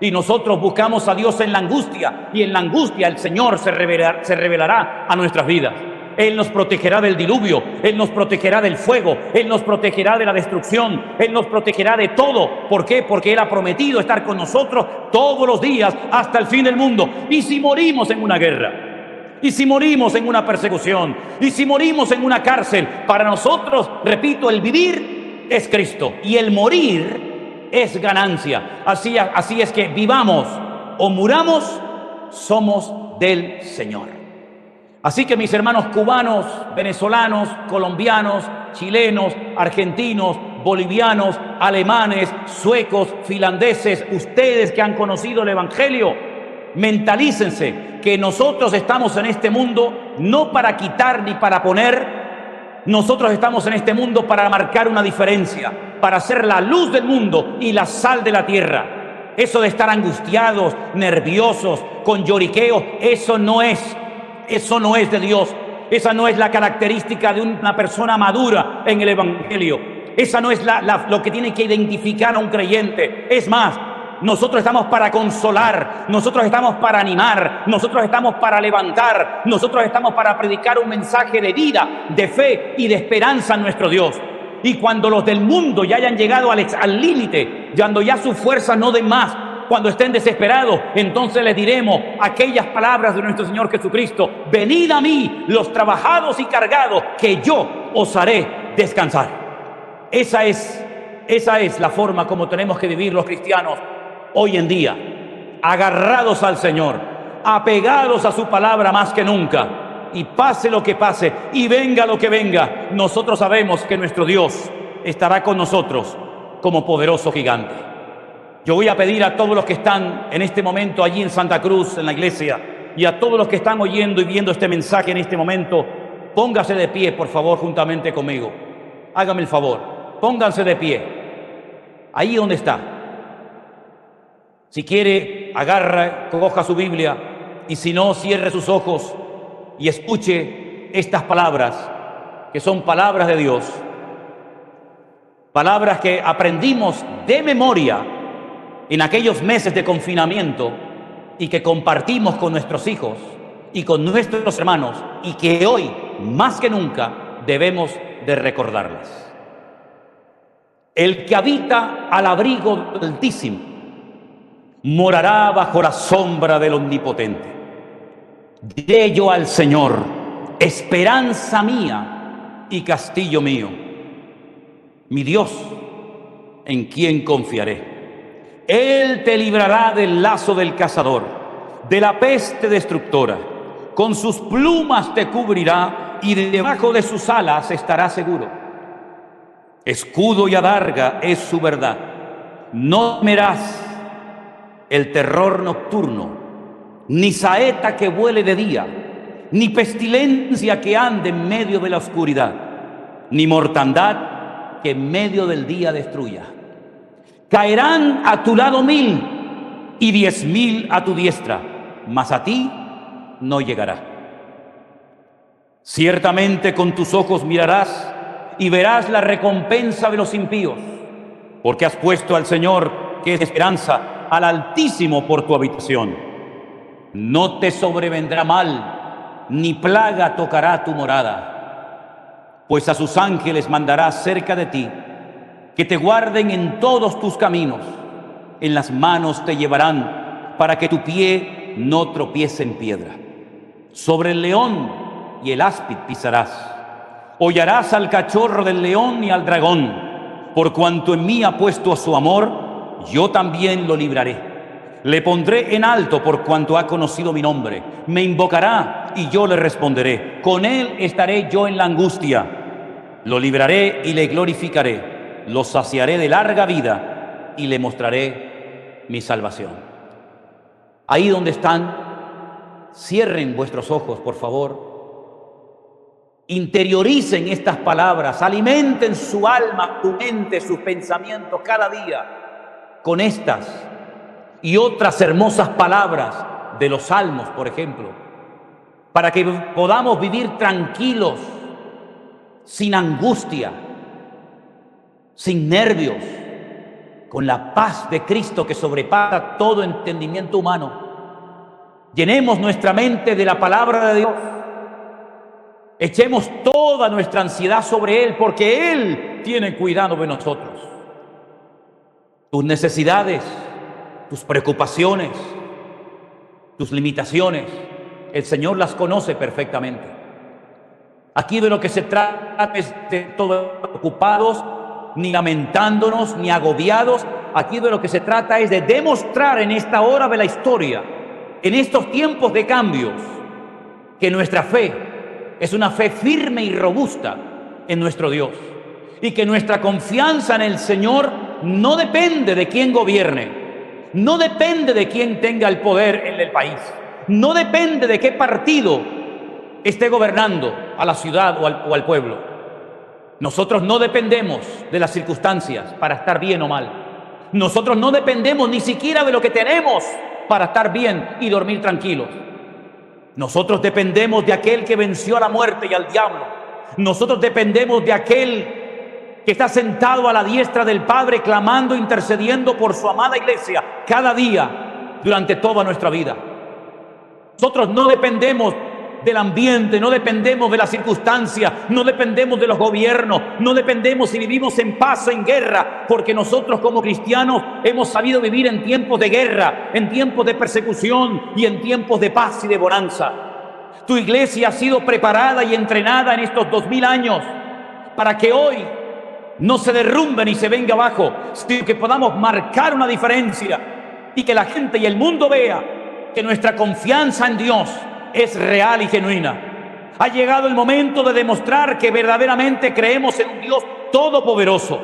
Y nosotros buscamos a Dios en la angustia. Y en la angustia el Señor se revelará a nuestras vidas. Él nos protegerá del diluvio. Él nos protegerá del fuego. Él nos protegerá de la destrucción. Él nos protegerá de todo. ¿Por qué? Porque Él ha prometido estar con nosotros todos los días hasta el fin del mundo. Y si morimos en una guerra, y si morimos en una persecución, y si morimos en una cárcel, para nosotros, repito, el vivir es Cristo y el morir es ganancia. Así es que vivamos o muramos, somos del Señor. Así que mis hermanos cubanos, venezolanos, colombianos, chilenos, argentinos, bolivianos, alemanes, suecos, finlandeses, ustedes que han conocido el Evangelio, mentalícense que nosotros estamos en este mundo no para quitar ni para poner. Nosotros estamos en este mundo para marcar una diferencia, para ser la luz del mundo y la sal de la tierra. Eso de estar angustiados, nerviosos, con lloriqueos, eso no es de Dios. Esa no es la característica de una persona madura en el Evangelio. Esa no es lo que tiene que identificar a un creyente. Es más, nosotros estamos para consolar, nosotros estamos para animar, nosotros estamos para levantar, nosotros estamos para predicar un mensaje de vida, de fe y de esperanza en nuestro Dios. Y cuando los del mundo ya hayan llegado al límite, cuando ya sus fuerzas no den más, cuando estén desesperados, entonces les diremos aquellas palabras de nuestro Señor Jesucristo: venid a mí los trabajados y cargados, que yo os haré descansar. Esa es la forma como tenemos que vivir los cristianos hoy en día, agarrados al Señor, apegados a su palabra más que nunca. Y pase lo que pase y venga lo que venga, nosotros sabemos que nuestro Dios estará con nosotros como poderoso gigante. Yo voy a pedir a todos los que están en este momento allí en Santa Cruz, en la iglesia, y a todos los que están oyendo y viendo este mensaje en este momento, póngase de pie, por favor, juntamente conmigo. Hágame el favor, pónganse de pie, ahí donde está. Si quiere, coja su Biblia, y si no, cierre sus ojos y escuche estas palabras, que son palabras de Dios, palabras que aprendimos de memoria en aquellos meses de confinamiento y que compartimos con nuestros hijos y con nuestros hermanos, y que hoy, más que nunca, debemos de recordarlas. El que habita al abrigo del Altísimo morará bajo la sombra del Omnipotente. Diré yo al Señor: esperanza mía y castillo mío, mi Dios, en quien confiaré. Él te librará del lazo del cazador, de la peste destructora. Con sus plumas te cubrirá y debajo de sus alas estarás seguro. Escudo y adarga es su verdad. No temerás el terror nocturno, ni saeta que vuele de día, ni pestilencia que ande en medio de la oscuridad, ni mortandad que en medio del día destruya. Caerán a tu lado 1000 y 10.000 a tu diestra, mas a ti no llegará. Ciertamente con tus ojos mirarás y verás la recompensa de los impíos, porque has puesto al Señor, que es esperanza, al Altísimo por tu habitación. No te sobrevendrá mal, ni plaga tocará tu morada, pues a sus ángeles mandará cerca de ti, que te guarden en todos tus caminos. En las manos te llevarán, para que tu pie no tropiece en piedra. Sobre el león y el áspid pisarás. Hollarás al cachorro del león y al dragón. Por cuanto en mí ha puesto su amor, yo también lo libraré. Le pondré en alto por cuanto ha conocido mi nombre. Me invocará y yo le responderé. Con él estaré yo en la angustia. Lo libraré y le glorificaré. Lo saciaré de larga vida y le mostraré mi salvación. Ahí donde están, cierren vuestros ojos, por favor. Interioricen estas palabras, alimenten su alma, su mente, sus pensamientos cada día con estas y otras hermosas palabras de los salmos, por ejemplo, para que podamos vivir tranquilos, sin angustia, sin nervios, con la paz de Cristo que sobrepasa todo entendimiento humano. Llenemos nuestra mente de la palabra de Dios. Echemos toda nuestra ansiedad sobre Él, porque Él tiene cuidado de nosotros. Tus necesidades, tus preocupaciones, tus limitaciones, el Señor las conoce perfectamente. Aquí de lo que se trata es de todos ocupados, ni lamentándonos, ni agobiados. Aquí de lo que se trata es de demostrar en esta hora de la historia, en estos tiempos de cambios, que nuestra fe es una fe firme y robusta en nuestro Dios, y que nuestra confianza en el Señor no depende de quién gobierne, no depende de quién tenga el poder en el país, no depende de qué partido esté gobernando a la ciudad o al pueblo. Nosotros no dependemos de las circunstancias para estar bien o mal. Nosotros no dependemos ni siquiera de lo que tenemos para estar bien y dormir tranquilos. Nosotros dependemos de aquel que venció a la muerte y al diablo. Nosotros dependemos de aquel que está sentado a la diestra del Padre, clamando, intercediendo por su amada iglesia cada día durante toda nuestra vida. Nosotros no dependemos del ambiente, no dependemos de las circunstancias, no dependemos de los gobiernos, no dependemos si vivimos en paz o en guerra, porque nosotros como cristianos hemos sabido vivir en tiempos de guerra, en tiempos de persecución y en tiempos de paz y de bonanza. Tu iglesia ha sido preparada y entrenada en estos 2000 años para que hoy no se derrumbe ni se venga abajo, sino que podamos marcar una diferencia y que la gente y el mundo vea que nuestra confianza en Dios es real y genuina. Ha llegado el momento de demostrar que verdaderamente creemos en un Dios todopoderoso.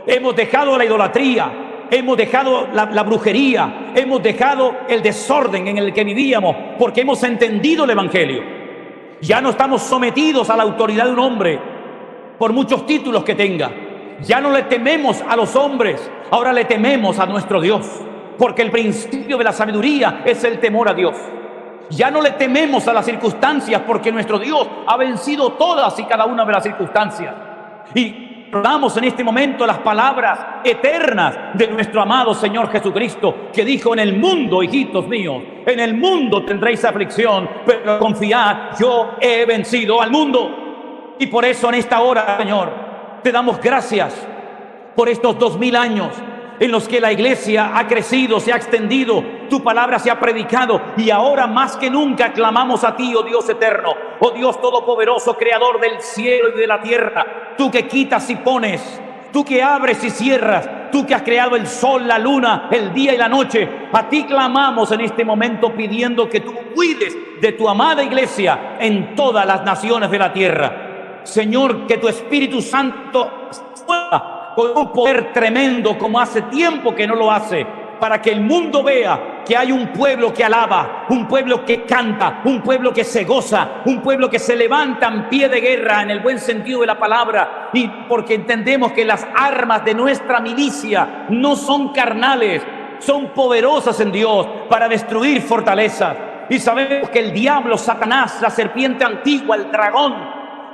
Hemos dejado la idolatría, hemos dejado la brujería, hemos dejado el desorden en el que vivíamos, porque hemos entendido el Evangelio. Ya no estamos sometidos a la autoridad de un hombre, por muchos títulos que tenga. Ya no le tememos a los hombres, ahora le tememos a nuestro Dios, porque el principio de la sabiduría es el temor a Dios. Ya no le tememos a las circunstancias, porque nuestro Dios ha vencido todas y cada una de las circunstancias. Y recordamos en este momento las palabras eternas de nuestro amado Señor Jesucristo, que dijo: en el mundo, hijitos míos, en el mundo tendréis aflicción, pero confiad, yo he vencido al mundo. Y por eso en esta hora, Señor, te damos gracias por estos 2000 años en los que la iglesia ha crecido, se ha extendido, tu palabra se ha predicado, y ahora más que nunca clamamos a ti, oh Dios eterno, oh Dios todopoderoso, creador del cielo y de la tierra, tú que quitas y pones, tú que abres y cierras, tú que has creado el sol, la luna, el día y la noche. A ti clamamos en este momento pidiendo que tú cuides de tu amada iglesia en todas las naciones de la tierra. Señor, que tu Espíritu Santo pueda con un poder tremendo, como hace tiempo que no lo hace, para que el mundo vea que hay un pueblo que alaba, un pueblo que canta, un pueblo que se goza, un pueblo que se levanta en pie de guerra en el buen sentido de la palabra, y porque entendemos que las armas de nuestra milicia no son carnales, son poderosas en Dios para destruir fortalezas. Y sabemos que el diablo, Satanás, la serpiente antigua, el dragón,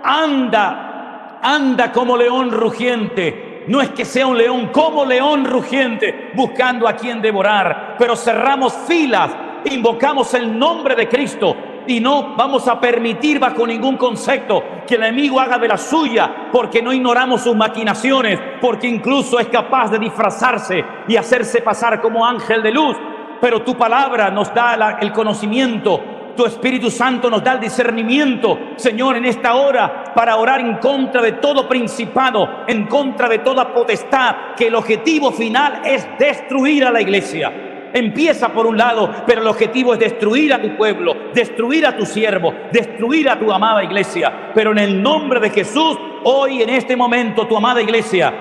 anda como león rugiente. No es que sea un león, como león rugiente, buscando a quien devorar. Pero cerramos filas, invocamos el nombre de Cristo y no vamos a permitir bajo ningún concepto que el enemigo haga de la suya, porque no ignoramos sus maquinaciones, porque incluso es capaz de disfrazarse y hacerse pasar como ángel de luz. Pero tu palabra nos da el conocimiento, tu Espíritu Santo nos da el discernimiento, Señor, en esta hora, para orar en contra de todo principado, en contra de toda potestad, que el objetivo final es destruir a la iglesia. Empieza por un lado, pero el objetivo es destruir a tu pueblo, destruir a tu siervo, destruir a tu amada iglesia. Pero en el nombre de Jesús, hoy en este momento, tu amada iglesia,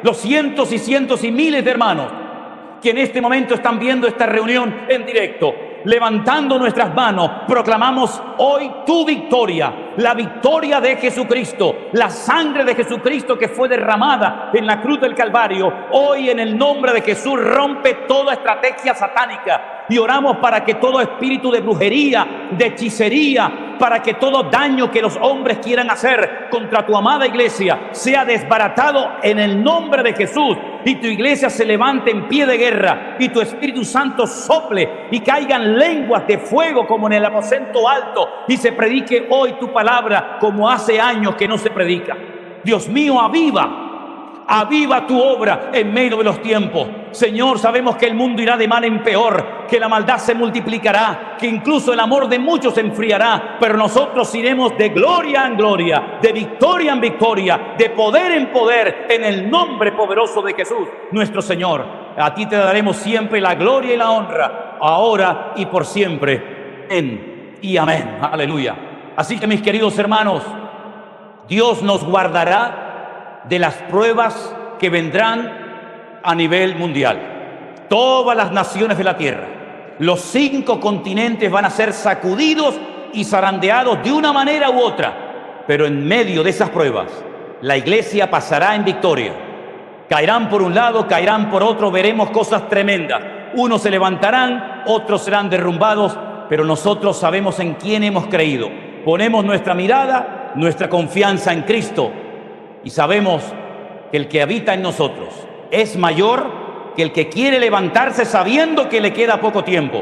los cientos y miles de hermanos que en este momento están viendo esta reunión en directo, levantando nuestras manos, proclamamos hoy tu victoria, la victoria de Jesucristo, la sangre de Jesucristo que fue derramada en la cruz del Calvario. Hoy en el nombre de Jesús rompe toda estrategia satánica y oramos para que todo espíritu de brujería, de hechicería, para que todo daño que los hombres quieran hacer contra tu amada iglesia sea desbaratado en el nombre de Jesús, y tu iglesia se levante en pie de guerra y tu Espíritu Santo sople y caigan lenguas de fuego como en el aposento alto y se predique hoy tu palabra como hace años que no se predica. Dios mío, aviva tu obra en medio de los tiempos. Señor, sabemos que el mundo irá de mal en peor, que la maldad se multiplicará, que incluso el amor de muchos se enfriará, pero nosotros iremos de gloria en gloria, de victoria en victoria, de poder en poder, en el nombre poderoso de Jesús, nuestro Señor. A ti te daremos siempre la gloria y la honra, ahora y por siempre. Amén y amén. Aleluya. Así que, mis queridos hermanos, Dios nos guardará de las pruebas que vendrán a nivel mundial. Todas las naciones de la tierra, los 5 continentes van a ser sacudidos y zarandeados de una manera u otra, pero en medio de esas pruebas la iglesia pasará en victoria. Caerán por un lado, caerán por otro, veremos cosas tremendas. Unos se levantarán, otros serán derrumbados, pero nosotros sabemos en quién hemos creído. Ponemos nuestra mirada, nuestra confianza en Cristo, y sabemos que el que habita en nosotros es mayor que el que quiere levantarse sabiendo que le queda poco tiempo.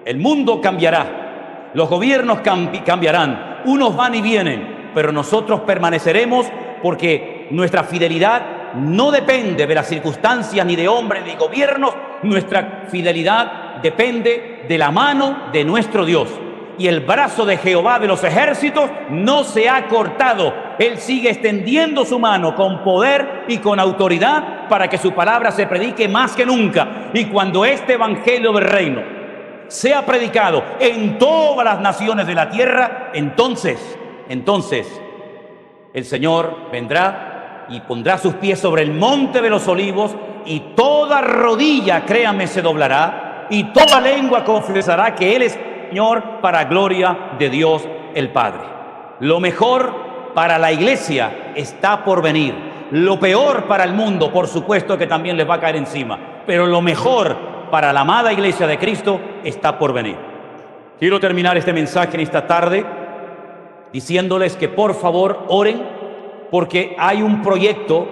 El mundo cambiará, los gobiernos cambiarán, unos van y vienen, pero nosotros permaneceremos, porque nuestra fidelidad no depende de las circunstancias, ni de hombres, ni gobiernos. Nuestra fidelidad depende de la mano de nuestro Dios. Y el brazo de Jehová de los ejércitos no se ha cortado. Él sigue extendiendo su mano con poder y con autoridad para que su palabra se predique más que nunca. Y cuando este evangelio del reino sea predicado en todas las naciones de la tierra, entonces el Señor vendrá y pondrá sus pies sobre el monte de los olivos, y toda rodilla, créame, se doblará, y toda lengua confesará que Él es Señor, para gloria de Dios el Padre. Lo mejor para la iglesia está por venir. Lo peor para el mundo, por supuesto que también les va a caer encima, pero lo mejor para la amada iglesia de Cristo está por venir. Quiero terminar este mensaje en esta tarde diciéndoles que por favor oren, porque hay un proyecto,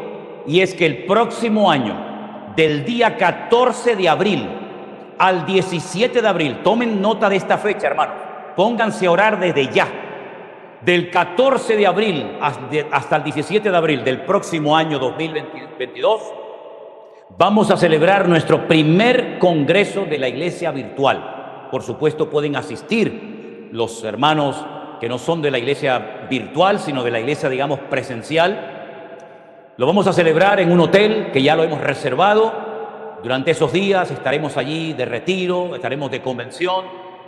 y es que el próximo año, del día 14 de abril al 17 de abril, tomen nota de esta fecha, hermanos, pónganse a orar desde ya. Del 14 de abril hasta el 17 de abril del próximo año 2022, vamos a celebrar nuestro primer congreso de la iglesia virtual. Por supuesto, pueden asistir los hermanos que no son de la iglesia virtual, sino de la iglesia, digamos, presencial. Lo vamos a celebrar en un hotel que ya lo hemos reservado. Durante esos días estaremos allí de retiro, estaremos de convención,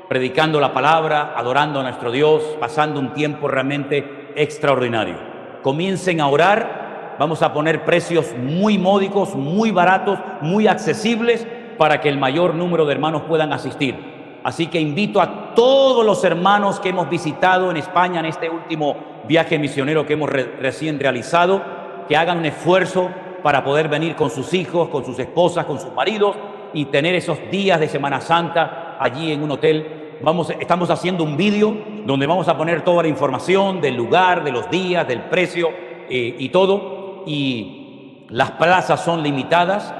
predicando la palabra, adorando a nuestro Dios, pasando un tiempo realmente extraordinario. Comiencen a orar, vamos a poner precios muy módicos, muy baratos, muy accesibles, para que el mayor número de hermanos puedan asistir. Así que invito a todos los hermanos que hemos visitado en España en este último viaje misionero que hemos recién realizado, que hagan un esfuerzo para poder venir con sus hijos, con sus esposas, con sus maridos, y tener esos días de Semana Santa allí en un hotel. Estamos haciendo un vídeo donde vamos a poner toda la información del lugar, de los días, del precio y todo. Y las plazas son limitadas,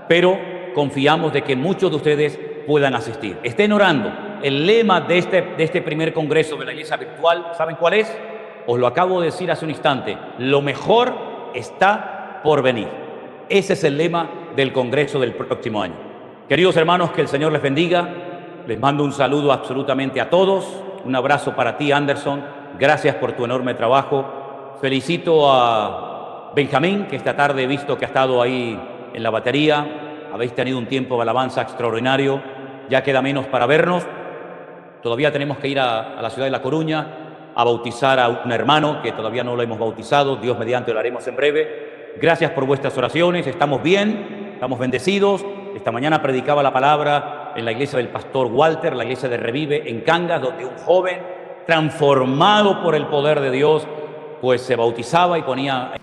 pero confiamos de que muchos de ustedes puedan asistir. Estén orando. El lema de este primer congreso de la Iglesia Virtual, ¿saben cuál es? Os lo acabo de decir hace un instante. Lo mejor está por venir. Ese es el lema del congreso del próximo año. Queridos hermanos, que el Señor les bendiga. Les mando un saludo absolutamente a todos. Un abrazo para ti, Anderson. Gracias por tu enorme trabajo. Felicito a Benjamín, que esta tarde he visto que ha estado ahí en la batería. Habéis tenido un tiempo de alabanza extraordinario. Ya queda menos para vernos. Todavía tenemos que ir a la ciudad de La Coruña a bautizar a un hermano que todavía no lo hemos bautizado. Dios mediante lo haremos en breve. Gracias por vuestras oraciones. Estamos bien, estamos bendecidos. Esta mañana predicaba la palabra en la iglesia del pastor Walter, la iglesia de Revive en Cangas, donde un joven transformado por el poder de Dios, pues se bautizaba y ponía...